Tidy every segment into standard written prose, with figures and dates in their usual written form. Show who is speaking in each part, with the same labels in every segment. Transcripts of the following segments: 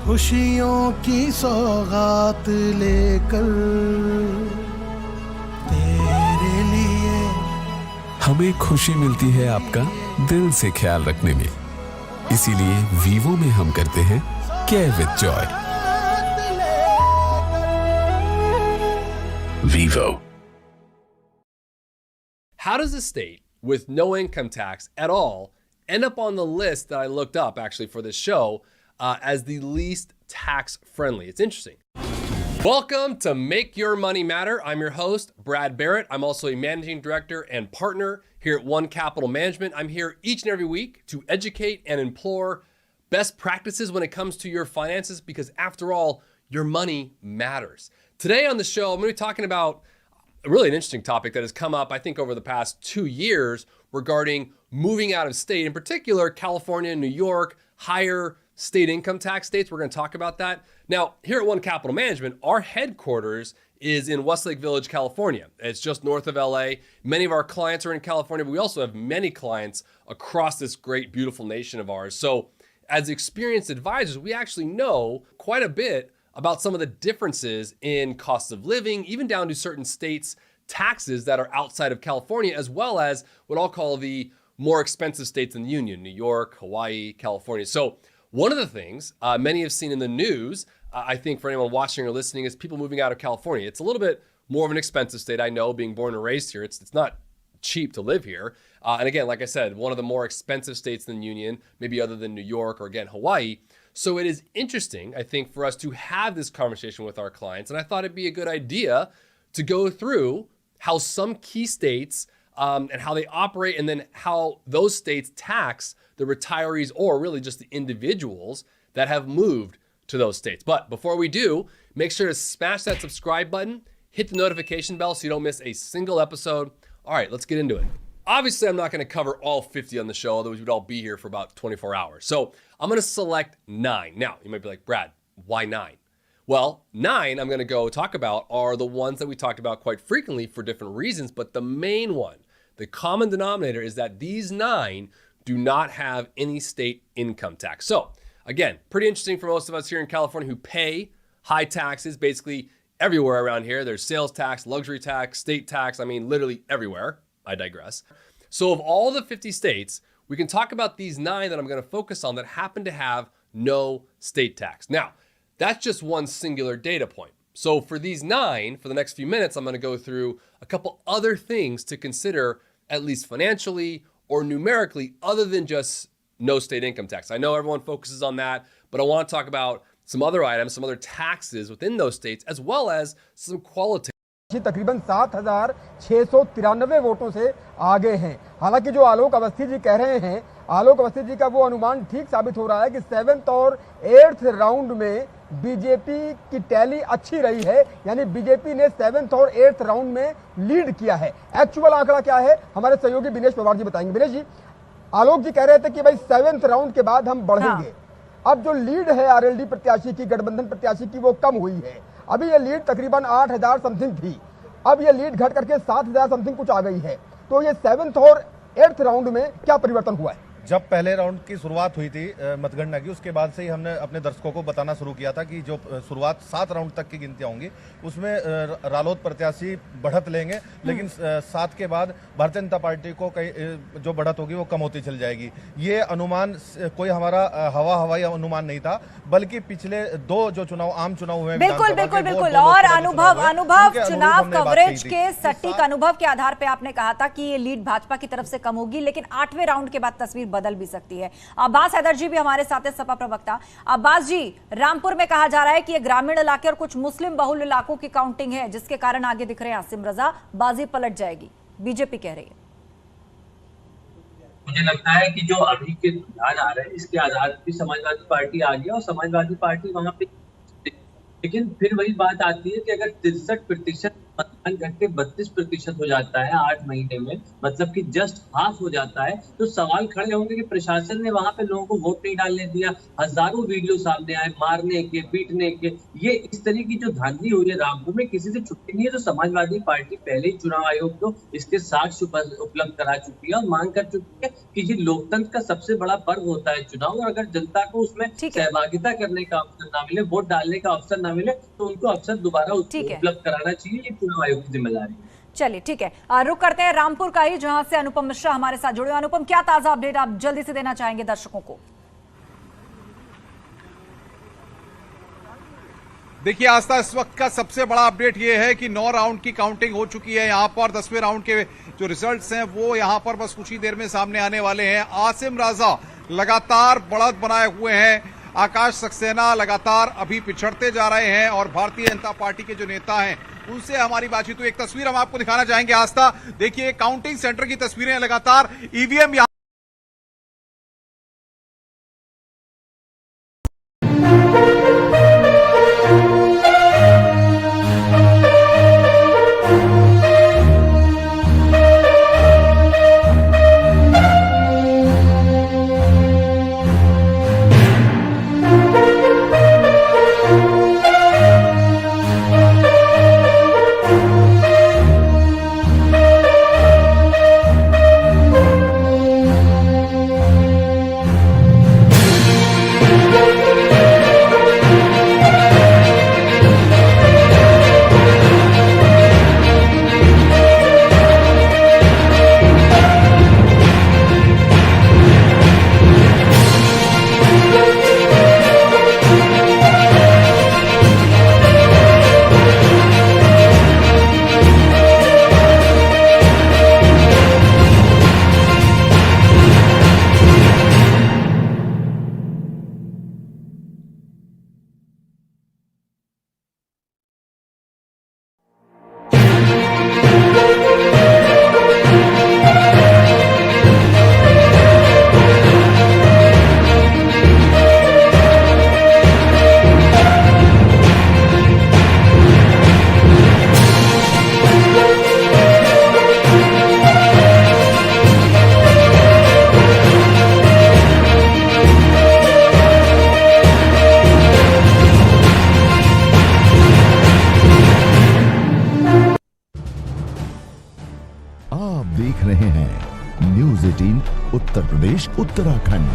Speaker 1: खुशियों की सौगात लेकर तेरे लिए।
Speaker 2: हमें खुशी मिलती है आपका दिल से ख्याल रखने में, इसीलिए वीवो में हम करते हैं care with Joy. Vivo.
Speaker 3: How does a state with no income tax at all end up on the list that I looked up actually for this show as the least tax friendly? It's interesting. Welcome to Make Your Money Matter. I'm your host, Brad Barrett. I'm also a managing director and partner here at One Capital Management. I'm here each and every week to educate and implore best practices when it comes to your finances, because after all, your money matters. Today on the show, I'm going to be talking about really an interesting topic that has come up, I think, over the past 2 years regarding moving out of state, in particular, California and New York, higher state income tax states. We're going to talk about that. Now, here at One Capital Management, our headquarters is in Westlake Village, California. It's just north of LA. Many of our clients are in California, but we also have many clients across this great, beautiful nation of ours. So as experienced advisors, we actually know quite a bit about some of the differences in cost of living, even down to certain states' taxes that are outside of California, as well as what I'll call the more expensive states in the union, New York, Hawaii, California. So one of the things many have seen in the news, I think for anyone watching or listening, is people moving out of California. It's a little bit more of an expensive state. I know, being born and raised here, it's not cheap to live here. And again, like I said, one of the more expensive states in the union, maybe other than New York or again, Hawaii. So it is interesting, I think, for us to have this conversation with our clients. And I thought it'd be a good idea to go through how some key states and how they operate, and then how those states tax the retirees, or really just the individuals that have moved to those states. But before we do, make sure to smash that subscribe button, hit the notification bell so you don't miss a single episode. All right, let's get into it. Obviously, I'm not going to cover all 50 on the show, otherwise we'd all be here for about 24 hours. So I'm going to select 9. Now, you might be like, Brad, why 9? Well, 9 I'm going to go talk about are the ones that we talked about quite frequently for different reasons, but the main one, the common denominator, is that these 9 do not have any state income tax. So again, pretty interesting for most of us here in California who pay high taxes basically everywhere around here. There's sales tax, luxury tax, state tax, I mean, literally everywhere. I digress. So of all the 50 states, we can talk about these 9 that I'm going to focus on that happen to have no state tax. Now, that's just one singular data point. So for these 9, for the next few minutes, I'm going to go through a couple other things to consider, at least financially or numerically, other than just no state income tax. I know everyone focuses on that, but I want to talk about some other items, some other taxes within those states, as well as some qualitative.
Speaker 4: तकरीबन 7,693 वोटों से आगे हैं। हालांकि जो आलोक अवस्थी जी कह रहे हैं, आलोक अवस्थी जी का वो अनुमान ठीक साबित हो रहा है कि 7th और 8th राउंड में बीजेपी की टैली अच्छी रही है, यानी बीजेपी ने 7th और 8th राउंड में लीड किया है। एक्चुअल आंकड़ा क्या है, हमारे सहयोगी दिनेश पवार जी बताएंगे। दिनेश जी, आलोक जी कह रहे थे कि भाई 7th राउंड के बाद हम बढ़ेंगे। अब जो लीड है आरएलडी प्रत्याशी की, गठबंधन प्रत्याशी की, वो कम हुई है। अभी ये लीड तकरीबन 8,000 समथिंग थी, अब ये लीड घट करके 7,000 समथिंग कुछ आ गई है। तो ये 7th और 8th राउंड में क्या परिवर्तन हुआ है?
Speaker 5: जब पहले राउंड की शुरुआत हुई थी मतगणना की, उसके बाद से ही हमने अपने दर्शकों को बताना शुरू किया था कि जो शुरुआत 7 राउंड तक की गिनतियां होंगी उसमें रालोद प्रत्याशी बढ़त लेंगे, लेकिन 7 के बाद भारतीय जनता पार्टी को जो बढ़त होगी वो कम होती चली जाएगी। ये अनुमान कोई हमारा हवाई अनुमान नहीं था, बल्कि पिछले 2 जो चुनाव, आम चुनाव हुए,
Speaker 6: बिल्कुल और अनुभव चुनाव कवरेज के सटीक अनुभव के आधार पे आपने कहा था कि ये लीड भाजपा की तरफ से कम होगी, लेकिन 8वें राउंड के बाद तस्वीर बदल भी सकती है। अब्बास हैदर जी भी हमारे साथ है, सपा प्रवक्ता। अब्बास जी, रामपुर में कहा जा रहा है कि ये ग्रामीण इलाके और कुछ मुस्लिम बहुल इलाकों की काउंटिंग है, जिसके कारण आगे दिख रहे हैं आसिम रजा, बाजी पलट जाएगी, बीजेपी कह रही है।
Speaker 7: मुझे लगता है कि जो अभी के रुझान आ रहे हैं, इसके आधार पर समाजवादी पार्टी आ गई और समाजवादी पार्टी वहां पे, लेकिन फिर वही बात आती है कि अगर 63% मतदान घटके 32% हो जाता है 8 महीने में, मतलब कि जस्ट हाफ हो जाता है, तो सवाल खड़े होंगे कि प्रशासन ने वहां पे लोगों को वोट नहीं डालने दिया। हजारों वीडियो सामने आए मारने के, पीटने के। ये इस तरह की जो धांधली हुई है रामपुर में, किसी से छुट्टी नहीं है। तो समाजवादी पार्टी पहले ही चुनाव आयोग को इसके साक्ष्य उपलब्ध करा चुकी है और मांग कर चुकी है कि ये लोकतंत्र का सबसे बड़ा पर्व होता है चुनाव, और अगर जनता को उसमें सहभागिता करने का अवसर ना मिले, वोट डालने का अवसर ना मिले, तो उनको अवसर दोबारा उपलब्ध कराना चाहिए। ये चुनाव आयोग की जिम्मेदारी है।
Speaker 6: चलिए ठीक है, रुक करते हैं रामपुर का ही, जहां से अनुपम मिश्रा हमारे साथ जुड़े। अनुपम, क्या ताजा अपडेट आप जल्दी से देना चाहेंगे दर्शकों को?
Speaker 8: देखिए आस्था, इस वक्त का सबसे बड़ा अपडेट ये है कि 9 राउंड की काउंटिंग हो चुकी है यहाँ पर। 10वें राउंड के जो रिजल्ट्स हैं वो यहाँ पर बस कुछ ही देर में सामने आने वाले हैं। आसिम राजा लगातार बढ़त बनाए हुए हैं, आकाश सक्सेना लगातार अभी पिछड़ते जा रहे हैं, और भारतीय जनता पार्टी के जो नेता हैं उनसे हमारी बातचीत हुई। एक तस्वीर हम आपको दिखाना चाहेंगे आस्था, देखिए काउंटिंग सेंटर की तस्वीरें, लगातार ईवीएम यहाँ
Speaker 9: उत्तर प्रदेश उत्तराखंड।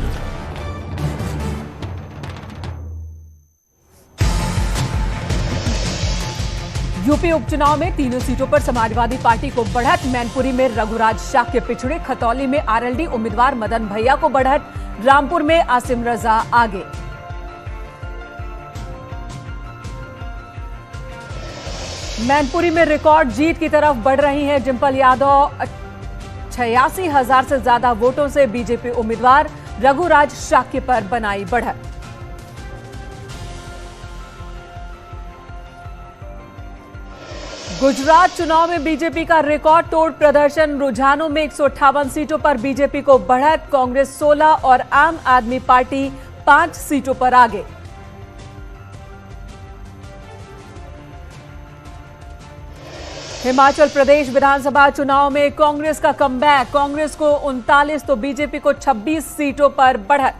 Speaker 10: यूपी उपचुनाव में तीनों सीटों पर समाजवादी पार्टी को बढ़त। मैनपुरी में रघुराज शाह के पिछड़े, खतौली में आरएलडी उम्मीदवार मदन भैया को बढ़त, रामपुर में आसिम रजा आगे। मैनपुरी में रिकॉर्ड जीत की तरफ बढ़ रही हैं डिम्पल यादव। 86,000 से ज्यादा वोटों से बीजेपी उम्मीदवार रघुराज शाह पर बनाई बढ़त। गुजरात चुनाव में बीजेपी का रिकॉर्ड तोड़ प्रदर्शन। रुझानों में 158 सीटों पर बीजेपी को बढ़त, कांग्रेस 16 और आम आदमी पार्टी 5 सीटों पर आगे। हिमाचल प्रदेश विधानसभा चुनाव में कांग्रेस का कमबैक, कांग्रेस को 39 तो बीजेपी को 26 सीटों पर बढ़त।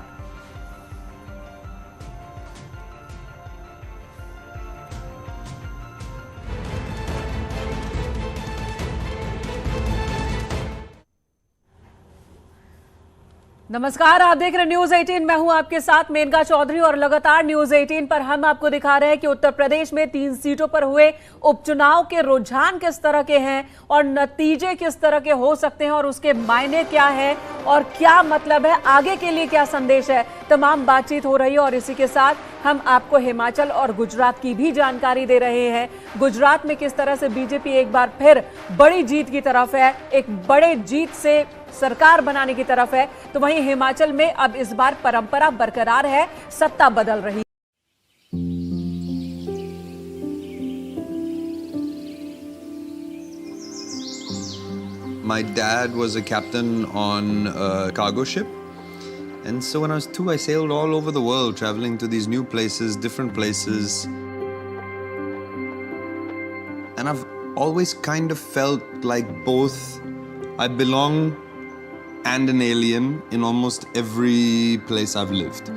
Speaker 10: नमस्कार, आप देख रहे न्यूज 18। मैं हूं आपके साथ मेनका चौधरी और लगातार न्यूज 18 पर हम आपको दिखा रहे हैं कि उत्तर प्रदेश में 3 सीटों पर हुए उपचुनाव के रुझान किस तरह के हैं और नतीजे किस तरह के हो सकते हैं और उसके मायने क्या है और क्या मतलब है, आगे के लिए क्या संदेश है, तमाम बातचीत हो रही है। और इसी के साथ हम आपको हिमाचल और गुजरात की भी जानकारी दे रहे हैं। गुजरात में किस तरह से बीजेपी एक बार फिर बड़ी जीत की तरफ है, एक बड़े जीत से सरकार बनाने की तरफ है, तो वहीं हिमाचल में अब इस बार परंपरा बरकरार है, सत्ता बदल रही है।
Speaker 11: My dad was a captain on a cargo ship, and so when I was 2 I sailed all over the world, traveling to these new places, different places, and I've always kind of felt like both I belong and an alien in almost every place I've lived.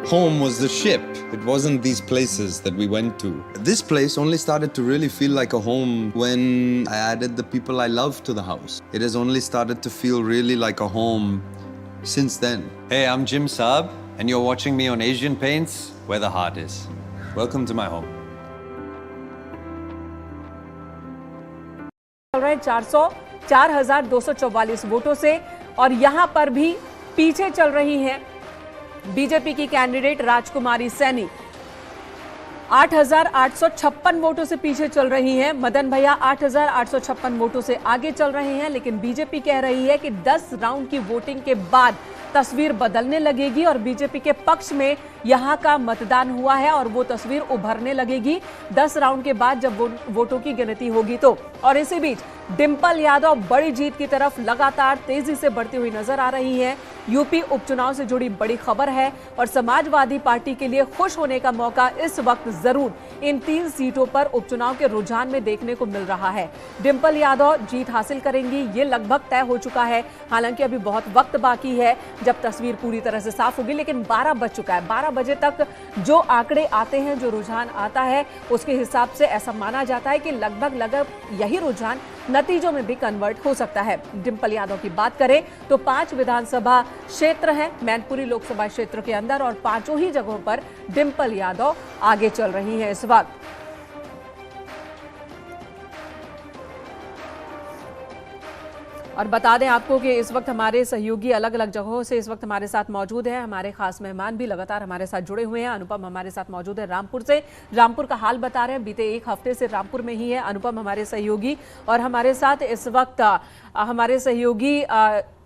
Speaker 11: Home was the ship. It wasn't these places that we went to. This place only started to really feel like a home when I added the people I love to the house. It has only started to feel really like a home since then. Hey, I'm Jim Saab, and you're watching me on Asian Paints, where the heart is. Welcome to my home.
Speaker 10: चल रहे 4,244 वोटों से, और यहां पर भी पीछे चल रही हैं बीजेपी की कैंडिडेट राजकुमारी सैनी। 8,856 वोटों से पीछे चल रही हैं। मदन भैया 8,856 वोटों से आगे चल रहे हैं, लेकिन बीजेपी कह रही है कि 10 राउंड की वोटिंग के बाद तस्वीर बदलने लगेगी और बीजेपी के पक्ष में यहां का मतदान हुआ है और वो तस्वीर उभरने लगेगी 10 राउंड के बाद जब वोटों की गिनती होगी तो। और इसी बीच डिंपल यादव बड़ी जीत की तरफ लगातार तेजी से बढ़ती हुई नजर आ रही है। यूपी उपचुनाव से जुड़ी बड़ी खबर है और समाजवादी पार्टी के लिए खुश होने का मौका इस वक्त जरूर इन 3 सीटों पर उपचुनाव के रुझान में देखने को मिल रहा है। डिंपल यादव जीत हासिल करेंगी, ये लगभग तय हो चुका है। हालांकि अभी बहुत वक्त बाकी है जब तस्वीर पूरी तरह से साफ होगी, लेकिन 12 बज चुका है। 12 बजे तक जो आंकड़े आते हैं, जो रुझान आता है, उसके हिसाब से ऐसा माना जाता है कि लगभग यही रुझान नतीजों में भी कन्वर्ट हो सकता है। डिंपल यादव की बात करें तो 5 विधानसभा क्षेत्र हैं मैनपुरी लोकसभा क्षेत्र के अंदर और 5 ही जगहों पर डिंपल यादव आगे चल रही हैं इस वक्त। और बता दें आपको कि इस वक्त हमारे सहयोगी अलग अलग जगहों से इस वक्त हमारे साथ मौजूद हैं। हमारे खास मेहमान भी लगातार हमारे साथ जुड़े हुए हैं। अनुपम हमारे साथ मौजूद है रामपुर से, रामपुर का हाल बता रहे हैं। बीते 1 हफ्ते से रामपुर में ही है अनुपम हमारे सहयोगी, और हमारे साथ इस वक्त हमारे सहयोगी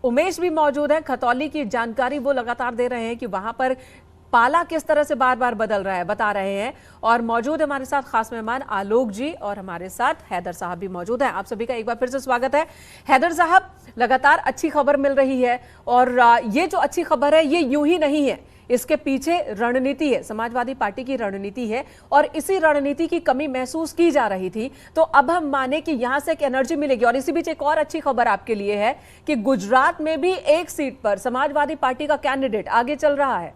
Speaker 10: उमेश भी मौजूद है। खतौली की जानकारी वो लगातार दे रहे हैं कि वहां पर पाला किस तरह से बार बार बदल रहा है, बता रहे हैं। और मौजूद हमारे साथ खास मेहमान आलोक जी और हमारे साथ हैदर साहब भी मौजूद हैं। आप सभी का एक बार फिर से स्वागत है। हैदर साहब, लगातार अच्छी खबर मिल रही है और ये जो अच्छी खबर है ये यूं ही नहीं है, इसके पीछे रणनीति है, समाजवादी पार्टी की रणनीति है और इसी रणनीति की कमी महसूस की जा रही थी। तो अब हम माने कि यहां से एक एनर्जी मिलेगी। और इसी बीच एक और अच्छी खबर आपके लिए है कि गुजरात में भी एक सीट पर समाजवादी पार्टी का कैंडिडेट आगे चल रहा है।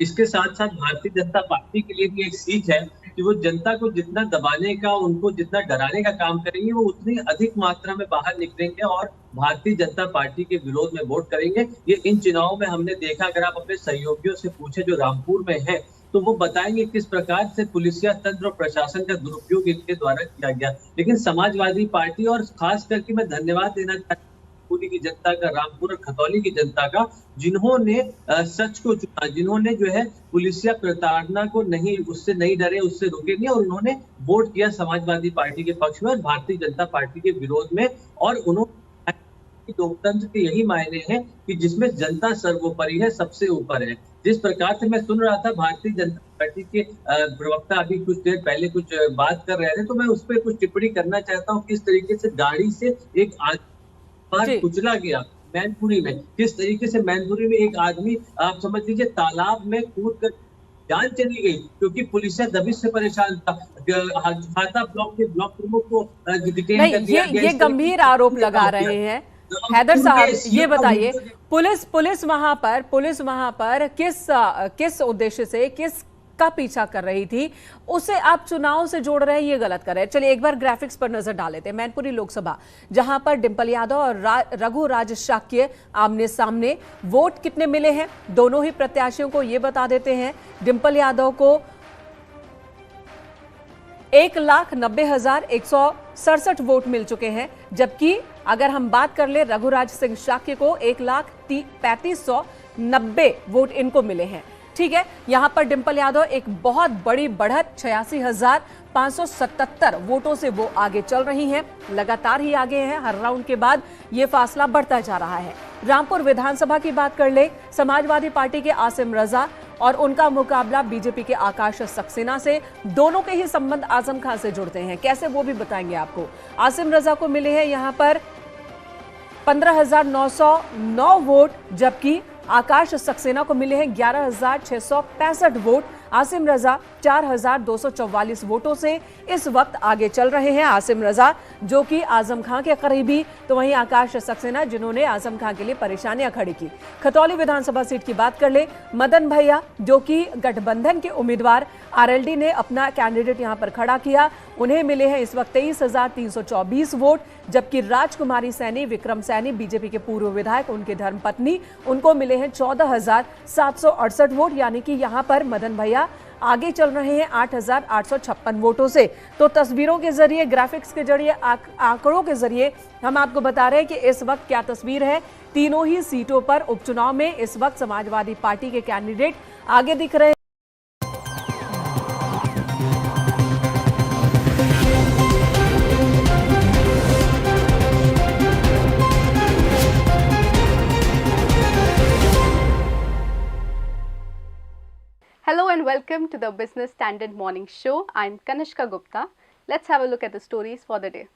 Speaker 7: इसके साथ साथ भारतीय जनता पार्टी के लिए भी एक सीख है कि वो जनता को जितना दबाने का, उनको जितना डराने का काम करेंगे, वो उतनी अधिक मात्रा में बाहर निकलेंगे और भारतीय जनता पार्टी के विरोध में वोट करेंगे। ये इन चुनावों में हमने देखा, अगर आप अपने सहयोगियों से पूछे जो रामपुर में है तो वो बताएंगे किस प्रकार से पुलिसिया तंत्र और प्रशासन का दुरुपयोग इनके द्वारा किया गया। लेकिन समाजवादी पार्टी और खास करके मैं धन्यवाद देना चाहता हूँ पूरी की जनता का, रामपुर और खतौली की जनता का, जिन्होंने सच को चुना, जिन्होंने जो है पुलिसिया प्रताड़ना को नहीं, उससे नहीं डरे, उससे रुके नहीं और उन्होंने वोट किया समाजवादी पार्टी के पक्ष में और भारतीय जनता पार्टी के विरोध में। और उन्होंने लोकतंत्र के यही मायने हैं कि जिसमें जनता सर्वोपरि है, सबसे ऊपर है। जिस प्रकार से मैं सुन रहा था भारतीय जनता पार्टी के प्रवक्ता अभी कुछ देर पहले कुछ बात कर रहे थे, तो मैं उस पर कुछ टिप्पणी करना चाहता हूँ। किस तरीके से गाड़ी से एक कुचला गया मैनपुरी में, किस तरीके से मैनपुरी में एक आदमी, आप समझ लीजिए, तालाब में कूद कर जान चली गई क्योंकि पुलिस दबिश से परेशान था। खाता ब्लॉक के ब्लॉक प्रमुख को डिटेन कर दिया गया।
Speaker 10: ये गंभीर आरोप लगा रहे हैं। हैदर साहब, ये बताइए, पुलिस वहां पर किस उद्देश्य से, किस का पीछा कर रही थी, उसे आप चुनाव से जोड़ रहे हैं, ये गलत कर रहे हैं। चलिए एक बार ग्राफिक्स पर नजर डालेते हैं। मैनपुरी लोकसभा, जहां पर डिंपल यादव और रघु राज शाक्य आमने सामने, वोट कितने मिले हैं दोनों ही प्रत्याशियों को ये बता देते हैं। डिंपल यादव को 1,90,167 वोट मिल चुके हैं, जबकि अगर हम बात कर ले रघुराज सिंह शाक्य को 1,35,90 वोट इनको मिले हैं। ठीक है, यहां पर डिंपल यादव एक बहुत बड़ी बढ़त 86,577 वोटों से वो आगे चल रही हैं, लगातार ही आगे हैं। हर राउंड के बाद ये फासला बढ़ता जा रहा है। रामपुर विधानसभा की बात कर ले, समाजवादी पार्टी के आसिम रजा और उनका मुकाबला बीजेपी के आकाश सक्सेना से। दोनों के ही संबंध आजम खान से जुड़ते हैं, कैसे वो भी बताएंगे आपको। आसिम रजा को मिले हैं यहां पर 15,909 वोट, जबकि आकाश सक्सेना को मिले हैं 11,665 वोट। आसिम रजा 4,244 वोटों से इस वक्त आगे चल रहे हैं आसिम रजा, जो कि आजम खां के करीबी, तो वहीं आकाश सक्सेना जिन्होंने आजम खां के लिए परेशानियां खड़ी की। खतौली विधानसभा सीट की बात कर ले, मदन भैया जो कि गठबंधन के उम्मीदवार, आरएलडी ने अपना कैंडिडेट यहां पर खड़ा किया, उन्हें मिले हैं इस वक्त 23,324 वोट, जबकि राजकुमारी सैनी, विक्रम सैनी बीजेपी के पूर्व विधायक, उनके धर्मपत्नी, उनको मिले हैं 14,768 वोट, यानी कि यहां पर मदन भैया आगे चल रहे हैं 8,856 वोटों से। तो तस्वीरों के जरिए, ग्राफिक्स के जरिए, आंकड़ों के जरिए हम आपको बता रहे हैं कि इस वक्त क्या तस्वीर है। तीनों ही सीटों पर उपचुनाव में इस वक्त समाजवादी पार्टी के कैंडिडेट आगे दिख रहे हैं।
Speaker 12: Hello and welcome to the Business Standard Morning Show. I'm Kanishka Gupta. Let's have a look at the stories for the day.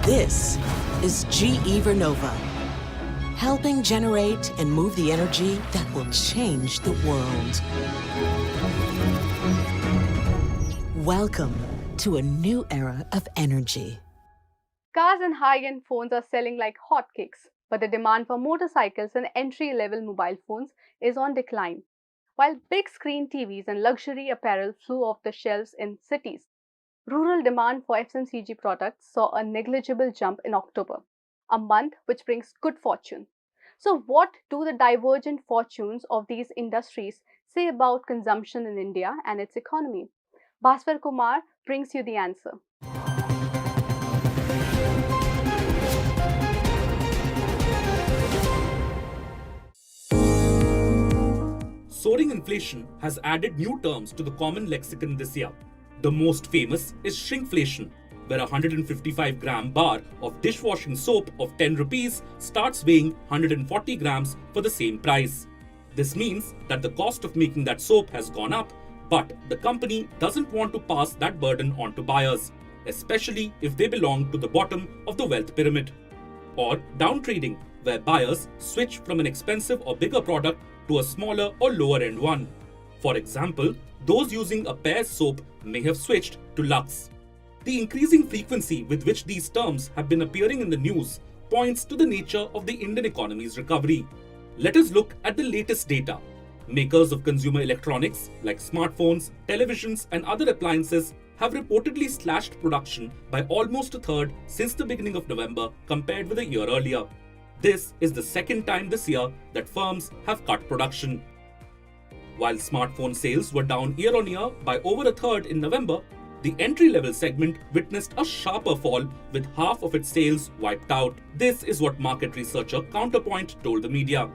Speaker 13: This is GE Vernova, helping generate and move the energy that will change the world. Welcome to a new era of energy.
Speaker 12: Cars and high-end phones are selling like hotcakes, but the demand for motorcycles and entry-level mobile phones is on decline. While big screen TVs and luxury apparel flew off the shelves in cities, rural demand for FMCG products saw a negligible jump in October, a month which brings good fortune. So what do the divergent fortunes of these industries say about consumption in India and its economy? Bhaswar Kumar brings you the answer.
Speaker 14: Soaring inflation has added new terms to the common lexicon this year. The most famous is shrinkflation, where a 155-gram bar of dishwashing soap of 10 rupees starts weighing 140 grams for the same price. This means that the cost of making that soap has gone up, but the company doesn't want to pass that burden on to buyers, especially if they belong to the bottom of the wealth pyramid. Or downtrading, where buyers switch from an expensive or bigger product to a smaller or lower end one. For example, those using a Pear's soap may have switched to Lux. The increasing frequency with which these terms have been appearing in the news points to the nature of the Indian economy's recovery. Let us look at the latest data. Makers of consumer electronics like smartphones, televisions, and other appliances have reportedly slashed production by almost a third since the beginning of November compared with a year earlier. This is the second time this year that firms have cut production. While smartphone sales were down year on year by over a third in November, the entry-level segment witnessed a sharper fall with half of its sales wiped out. This is what market researcher Counterpoint told the media.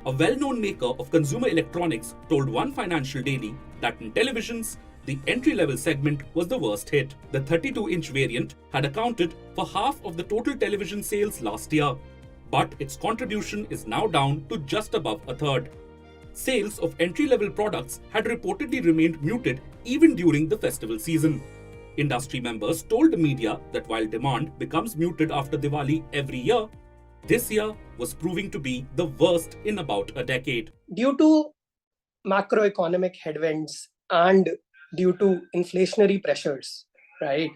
Speaker 14: A well-known maker of consumer electronics told one financial daily that in televisions, the entry-level segment was the worst hit. The 32-inch variant had accounted for half of the total television sales last year, but its contribution is now down to just above a third. Sales of entry-level products had reportedly remained muted even during the festival season. Industry members told the media that while demand becomes muted after Diwali every year, this year was proving to be the worst in about a decade.
Speaker 15: Due to macroeconomic headwinds and due to inflationary pressures, right,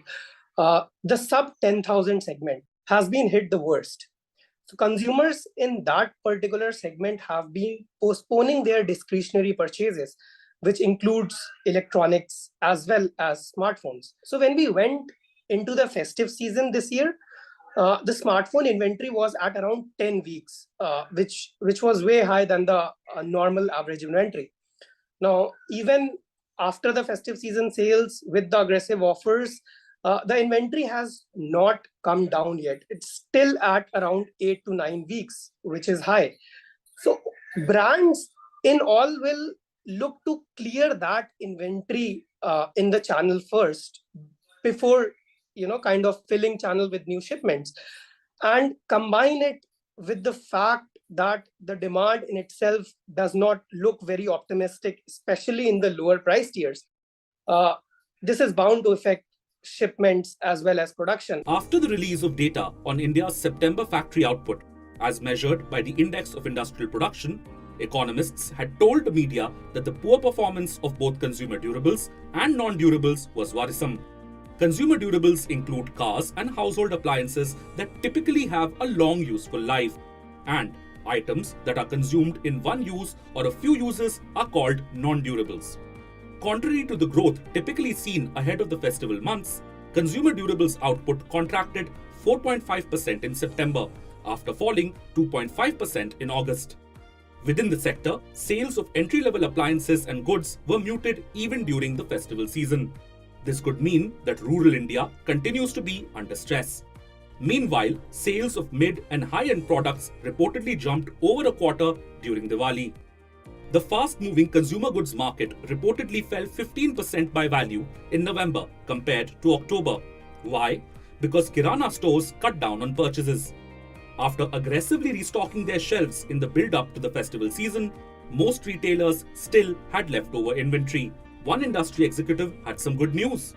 Speaker 15: the sub 10,000 segment has been hit the worst. So consumers in that particular segment have been postponing their discretionary purchases, which includes electronics as well as smartphones. So when we went into the festive season this year, the smartphone inventory was at around 10 weeks, which was way higher than the normal average inventory. Now, even after the festive season sales with the aggressive offers, the inventory has not come down yet. It's still at around 8 to 9 weeks, which is high. So brands in all will look to clear that inventory in the channel first before, kind of filling channel with new shipments. And combine it with the fact that the demand in itself does not look very optimistic, especially in the lower price tiers. This is bound to affect shipments as well as production.
Speaker 14: After the release of data on India's September factory output, as measured by the Index of Industrial Production, economists had told the media that the poor performance of both consumer durables and non-durables was worrisome. Consumer durables include cars and household appliances that typically have a long useful life, and items that are consumed in one use or a few uses are called non-durables. Contrary to the growth typically seen ahead of the festival months, consumer durables output contracted 4.5% in September after falling 2.5% in August. Within the sector, sales of entry-level appliances and goods were muted even during the festival season. This could mean that rural India continues to be under stress. Meanwhile, sales of mid and high-end products reportedly jumped over a quarter during Diwali. The fast-moving consumer goods market reportedly fell 15% by value in November compared to October. Why? Because Kirana stores cut down on purchases. After aggressively restocking their shelves in the build-up to the festival season, most retailers still had leftover inventory. One industry executive had some good news.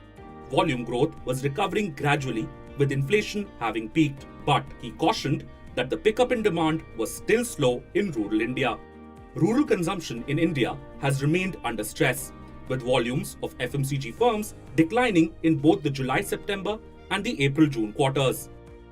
Speaker 14: Volume growth was recovering gradually, with inflation having peaked, but he cautioned that the pickup in demand was still slow in rural India. Rural consumption in India has remained under stress, with volumes of FMCG firms declining in both the July-September and the April-June quarters.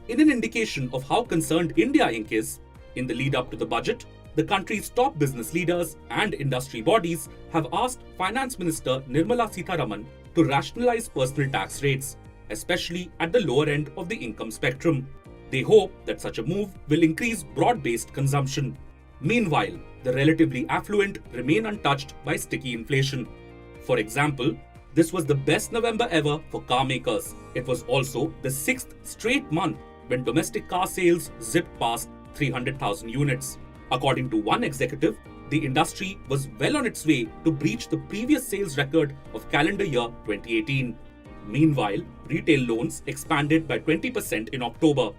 Speaker 14: In an indication of how concerned India Inc. is, in the lead-up to the budget, the country's top business leaders and industry bodies have asked Finance Minister Nirmala Sitharaman to rationalize personal tax rates, especially at the lower end of the income spectrum. They hope that such a move will increase broad-based consumption. Meanwhile, the relatively affluent remain untouched by sticky inflation. For example, this was the best November ever for car makers. It was also the 6th straight month when domestic car sales zipped past 300,000 units. According to one executive, the industry was well on its way to breach the previous sales record of calendar year 2018. Meanwhile, retail loans expanded by 20% in October,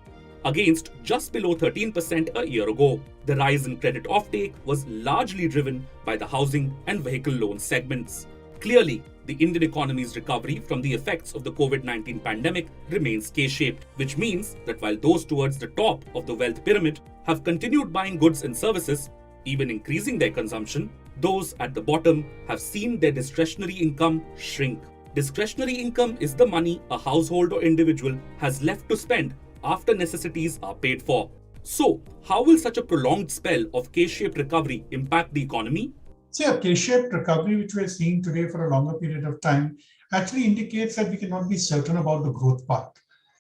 Speaker 14: against just below 13% a year ago. The rise in credit offtake was largely driven by the housing and vehicle loan segments. Clearly, the Indian economy's recovery from the effects of the COVID-19 pandemic remains K-shaped, which means that while those towards the top of the wealth pyramid have continued buying goods and services, even increasing their consumption, those at the bottom have seen their discretionary income shrink. Discretionary income is the money a household or individual has left to spend after necessities are paid for. So, how will such a prolonged spell of K-shaped recovery impact the economy?
Speaker 16: See, a K-shaped recovery, which we're seeing today for a longer period of time, actually indicates that we cannot be certain about the growth path.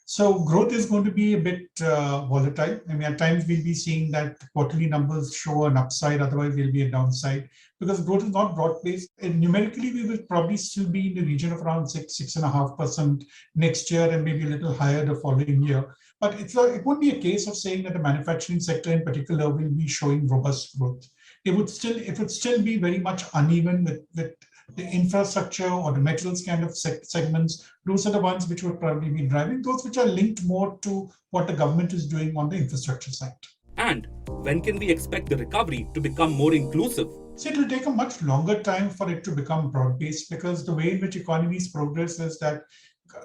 Speaker 16: So growth is going to be a bit volatile. I mean, at times we'll be seeing that quarterly numbers show an upside, otherwise there'll be a downside, because growth is not broad-based. And numerically, we will probably still be in the region of around 6.5% next year, and maybe a little higher the following year. But it won't be a case of saying that the manufacturing sector in particular will be showing robust growth. It would still be very much uneven with the infrastructure or the metals kind of segments. Those are the ones which would probably be driving, those which are linked more to what the government is doing on the infrastructure side.
Speaker 14: And when can we expect the recovery to become more inclusive?
Speaker 16: So it will take a much longer time for it to become broad-based, because the way in which economies progress is that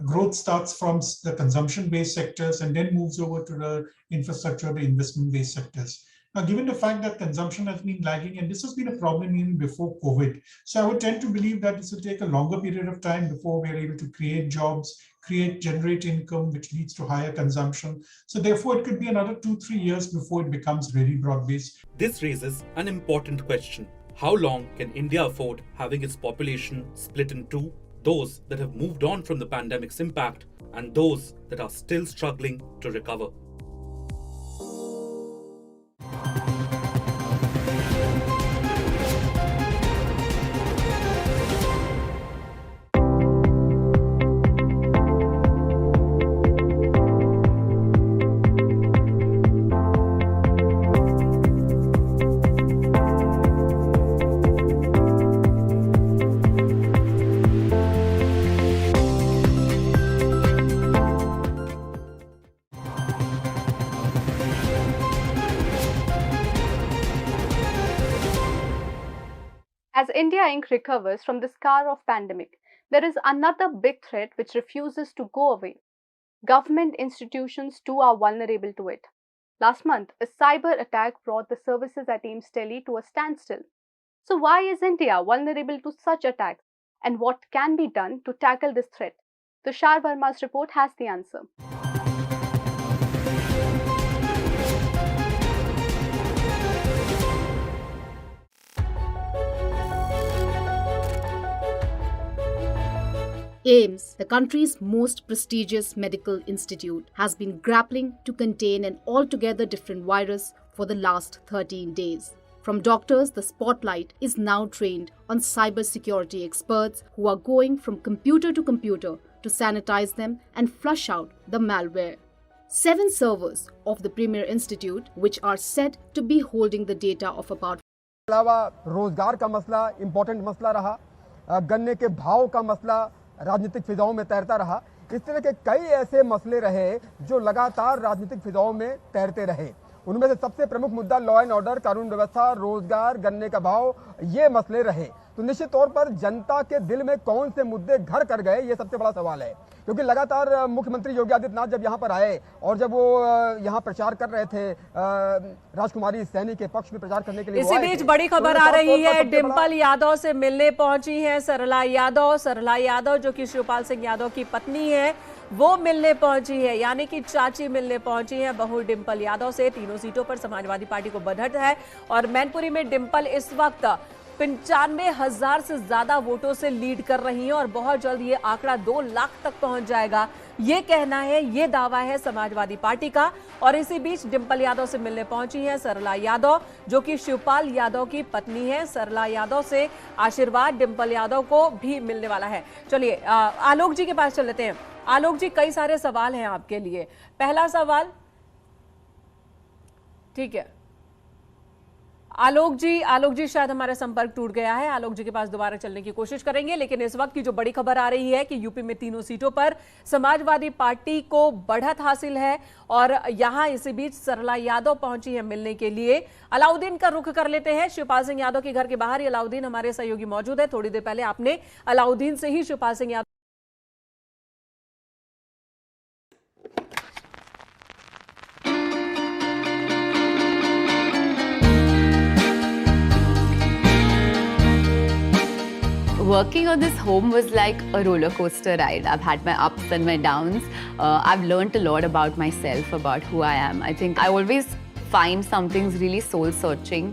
Speaker 16: growth starts from the consumption-based sectors and then moves over to the infrastructure, the investment-based sectors. Now, given the fact that consumption has been lagging, and this has been a problem even before COVID, so I would tend to believe that this will take a longer period of time before we're able to create jobs, generate income, which leads to higher consumption. So therefore, it could be another 2-3 years before it becomes really broad-based.
Speaker 14: This raises an important question. How long can India afford having its population split in two? Those that have moved on from the pandemic's impact and those that are still struggling to recover.
Speaker 12: As India Inc. recovers from the scar of pandemic, there is another big threat which refuses to go away. Government institutions too are vulnerable to it. Last month, a cyber attack brought the services at AIIMS Delhi to a standstill. So why is India vulnerable to such attacks? And what can be done to tackle this threat? Tushar Verma's report has the answer.
Speaker 17: AIIMS, the country's most prestigious medical institute, has been grappling to contain an altogether different virus for the last 13 days. From doctors, the spotlight is now trained on cybersecurity experts who are going from computer to sanitize them and flush out the malware. 7 servers of the premier institute, which are said to be holding the data of about
Speaker 4: अलावा रोजगार का मसला important मसला रहा, गन्ने के भाव का मसला राजनीतिक फिजाओं में तैरता रहा। इस तरह के कई ऐसे मसले रहे जो लगातार राजनीतिक फिजाओं में तैरते रहे। उनमें से सबसे प्रमुख मुद्दा लॉ एंड ऑर्डर, कानून व्यवस्था, रोजगार, गन्ने का भाव, ये मसले रहे। तो निश्चित तौर पर जनता के दिल में कौन से मुद्दे घर कर गए, ये सबसे बड़ा सवाल है। क्योंकि लगातार मुख्यमंत्री योगी आदित्यनाथ जब यहाँ पर आए और जब वो यहाँ प्रचार कर रहे थे, राजकुमारी सैनी के पक्ष में प्रचार करने के लिए,
Speaker 10: इसी बीच बड़ी खबर आ रही है, डिम्पल यादव से मिलने पहुंची हैं सरला यादव जो कि शिवपाल सिंह यादव की पत्नी है, वो मिलने पहुंची है, यानी कि चाची मिलने पहुंची है बहू डिम्पल यादव से। 3 सीटों पर समाजवादी पार्टी को बढ़त है और मैनपुरी में डिम्पल इस वक्त 95,000 से ज्यादा वोटों से लीड कर रही हैं और बहुत जल्द ये आंकड़ा 2 लाख तक पहुंच जाएगा, ये कहना है, ये दावा है समाजवादी पार्टी का। और इसी बीच डिम्पल यादव से मिलने पहुंची है सरला यादव जो कि शिवपाल यादव की पत्नी है। सरला यादव से आशीर्वाद डिम्पल यादव को भी मिलने वाला है। चलिए आलोक जी के पास चल लेते हैं। आलोक जी, कई सारे सवाल हैं आपके लिए। पहला सवाल, ठीक है आलोक जी शायद हमारा संपर्क टूट गया है। आलोक जी के पास दोबारा चलने की कोशिश करेंगे, लेकिन इस वक्त की जो बड़ी खबर आ रही है कि यूपी में 3 सीटों पर समाजवादी पार्टी को बढ़त हासिल है और यहां इसी बीच सरला यादव पहुंची है मिलने के लिए। अलाउद्दीन का रुख कर लेते हैं। शिवपाल सिंह यादव के घर के बाहर ही अलाउद्दीन हमारे सहयोगी मौजूद है। थोड़ी देर पहले आपने अलाउद्दीन से ही Shivpal Singh Yadav
Speaker 18: Working on this home was like a roller coaster ride. I've had my ups and my downs. I've learned a lot about myself, about who I am. I think I always find some things really soul searching.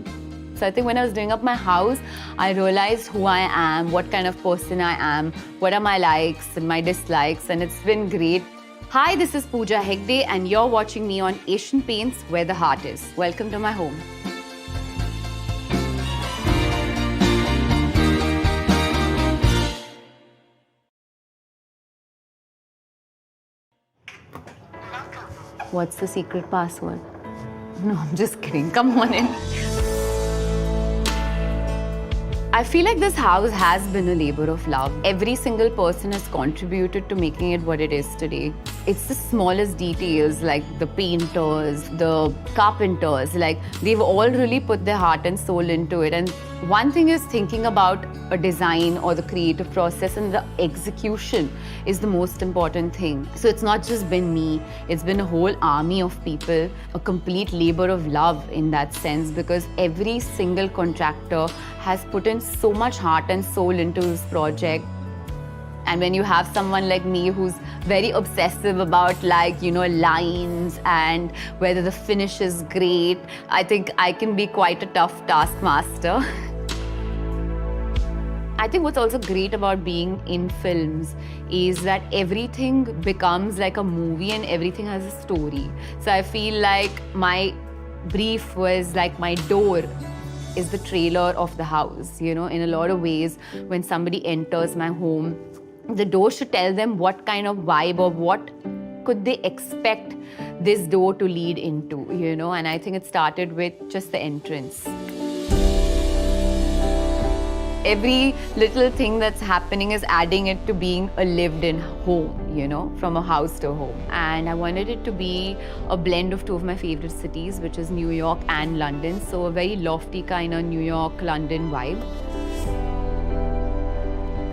Speaker 18: So I think when I was doing up my house, I realized who I am, what kind of person I am, what are my likes and my dislikes, and it's been great. Hi, this is Pooja Hegde and you're watching me on Asian Paints, where the heart is. Welcome to my home. What's the secret password? No, I'm just kidding. Come on in. I feel like this house has been a labor of love. Every single person has contributed to making it what it is today. It's the smallest details, like the painters, the carpenters, like they've all really put their heart and soul into it. And one thing is thinking about a design or the creative process, and the execution is the most important thing. So it's not just been me, it's been a whole army of people, a complete labor of love in that sense, because every single contractor has put in so much heart and soul into this project. And when you have someone like me who's very obsessive about, like, you know, lines and whether the finish is great, I think I can be quite a tough taskmaster. I think what's also great about being in films is that everything becomes like a movie and everything has a story. So I feel like my brief was like my door is the trailer of the house. You know, in a lot of ways, when somebody enters my home, the door should tell them what kind of vibe or what could they expect this door to lead into, you know. And I think it started with just the entrance. Every little thing that's happening is adding it to being a lived-in home, you know, from a house to a home. And I wanted it to be a blend of 2 of my favorite cities, which is New York and London. So a very lofty kind of New York, London vibe.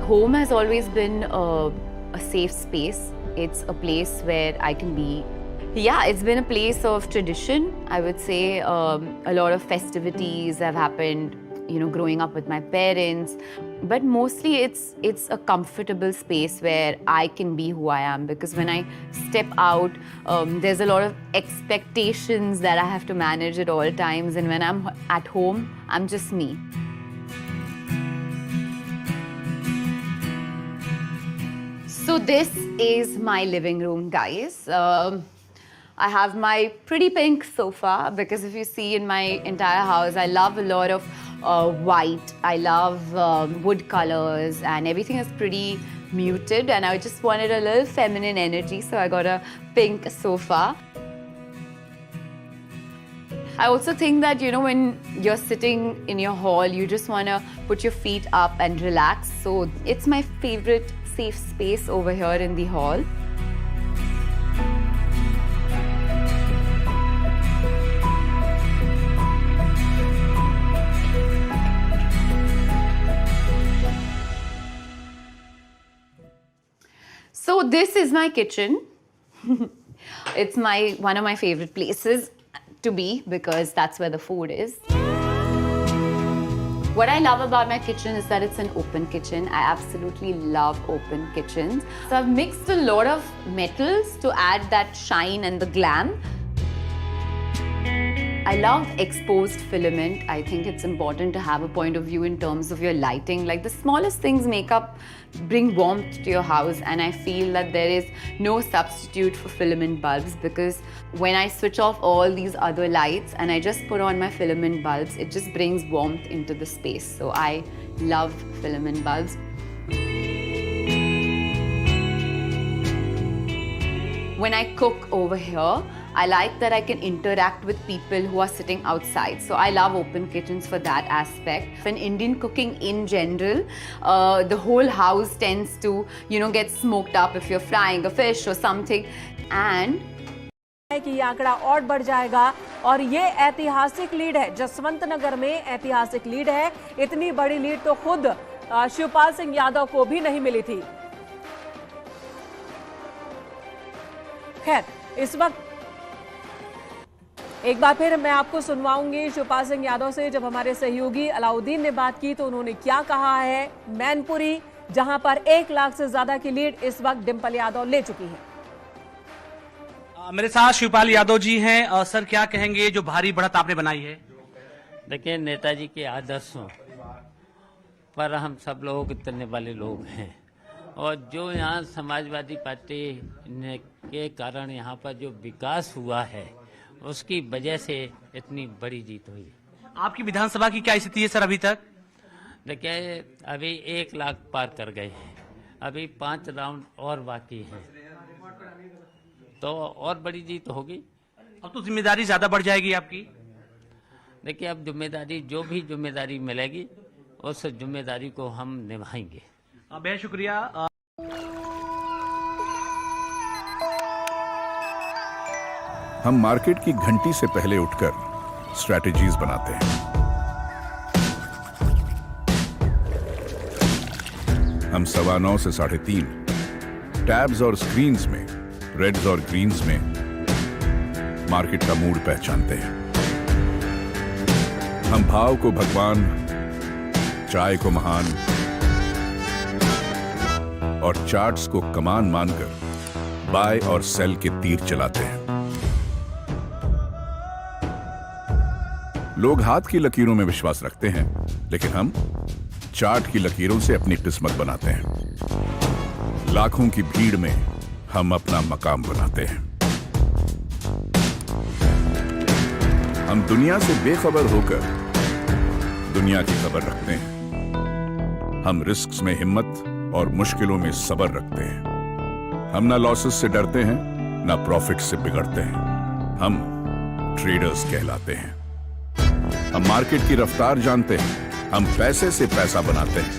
Speaker 18: home has always been a safe space. It's a place where I can be. Yeah, it's been a place of tradition. I would say a lot of festivities have happened, you know, growing up with my parents. But mostly it's a comfortable space where I can be who I am, because when I step out, there's a lot of expectations that I have to manage at all times. And when I'm at home, I'm just me. So this is my living room, guys. I have my pretty pink sofa, because if you see in my entire house, I love a lot of white. I love wood colors, and everything is pretty muted, and I just wanted a little feminine energy, so I got a pink sofa. I also think that, you know, when you're sitting in your hall, you just want to put your feet up and relax. So it's my favorite safe space over here in the hall. So this is my kitchen. It's one of my favorite places to be, because that's where the food is. What I love about my kitchen is that it's an open kitchen. I absolutely love open kitchens. So I've mixed a lot of metals to add that shine and the glam. I love exposed filament. I think it's important to have a point of view in terms of your lighting. Like, the smallest things bring warmth to your house, and I feel that there is no substitute for filament bulbs, because when I switch off all these other lights and I just put on my filament bulbs, it just brings warmth into the space. So I love filament bulbs. When I cook over here, I like that I can interact with people who are sitting outside. So I love open kitchens for that aspect. In Indian cooking in general, the whole house tends to, you know, get smoked up if you're frying a fish or something. And
Speaker 10: कि ये आंकड़ा और बढ़ जाएगा, और ये ऐतिहासिक lead है। जसवंत नगर में ऐतिहासिक लीड है। इतनी बड़ी लीड तो खुद शिवपाल सिंह यादव को भी नहीं मिली थी। खैर, इस वक्त एक बार फिर मैं आपको सुनवाऊंगी शिवपाल सिंह यादव से। जब हमारे सहयोगी अलाउद्दीन ने बात की तो उन्होंने क्या कहा है। मैनपुरी, जहां पर 1 लाख से ज्यादा की लीड इस वक्त डिम्पल यादव ले चुकी है।
Speaker 19: मेरे साथ शिवपाल यादव जी हैं। सर, क्या कहेंगे जो भारी बढ़त आपने बनाई है?
Speaker 20: देखिए, नेताजी के आदर्शों पर हम सब लोग उतरने वाले लोग हैं, और जो यहाँ समाजवादी पार्टी के कारण यहाँ पर जो विकास हुआ है, उसकी वजह से इतनी बड़ी जीत हुई।
Speaker 19: आपकी विधानसभा की क्या स्थिति है सर अभी तक?
Speaker 20: देखिए, अभी 1 लाख पार कर गए हैं, अभी 5 राउंड और बाकी हैं, तो और बड़ी जीत होगी।
Speaker 19: अब तो जिम्मेदारी ज्यादा बढ़ जाएगी आपकी।
Speaker 20: देखिए, अब जिम्मेदारी, जो भी जिम्मेदारी मिलेगी, उस जिम्मेदारी को हम निभाएंगे।
Speaker 19: बेहद शुक्रिया।
Speaker 9: हम मार्केट की घंटी से पहले उठकर स्ट्रैटेजीज बनाते हैं। हम 9:15 से 3:30 टैब्स और स्क्रीन्स में, रेड्स और ग्रीन्स में मार्केट का मूड पहचानते हैं। हम भाव को भगवान, चाय को महान और चार्ट्स को कमान मानकर बाय और सेल के तीर चलाते हैं। लोग हाथ की लकीरों में विश्वास रखते हैं, लेकिन हम चार्ट की लकीरों से अपनी किस्मत बनाते हैं। लाखों की भीड़ में हम अपना मकाम बनाते हैं। हम दुनिया से बेखबर होकर दुनिया की खबर रखते हैं। हम रिस्क्स में हिम्मत और मुश्किलों में सब्र रखते हैं। हम ना लॉसेस से डरते हैं, ना प्रॉफिट से बिगड़ते हैं। हम ट्रेडर्स कहलाते हैं। हम मार्केट की रफ्तार जानते हैं। हम पैसे से पैसा बनाते हैं।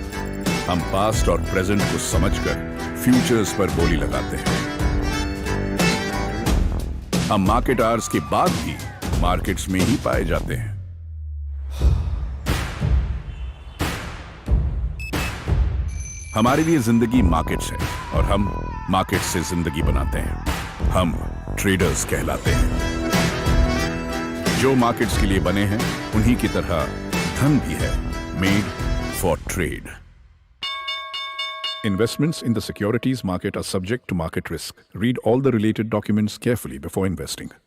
Speaker 9: हम पास्ट और प्रेजेंट को समझकर फ्यूचर्स पर बोली लगाते हैं। हम मार्केट आवर्स के बाद भी मार्केट्स में ही पाए जाते हैं। हमारे लिए जिंदगी मार्केट्स है और हम मार्केट से जिंदगी बनाते हैं। हम ट्रेडर्स कहलाते हैं। जो मार्केट्स के लिए बने हैं उन्हीं की तरह धन भी है, made for trade. Investments in the securities market are subject to market risk. Read all the related documents carefully before investing.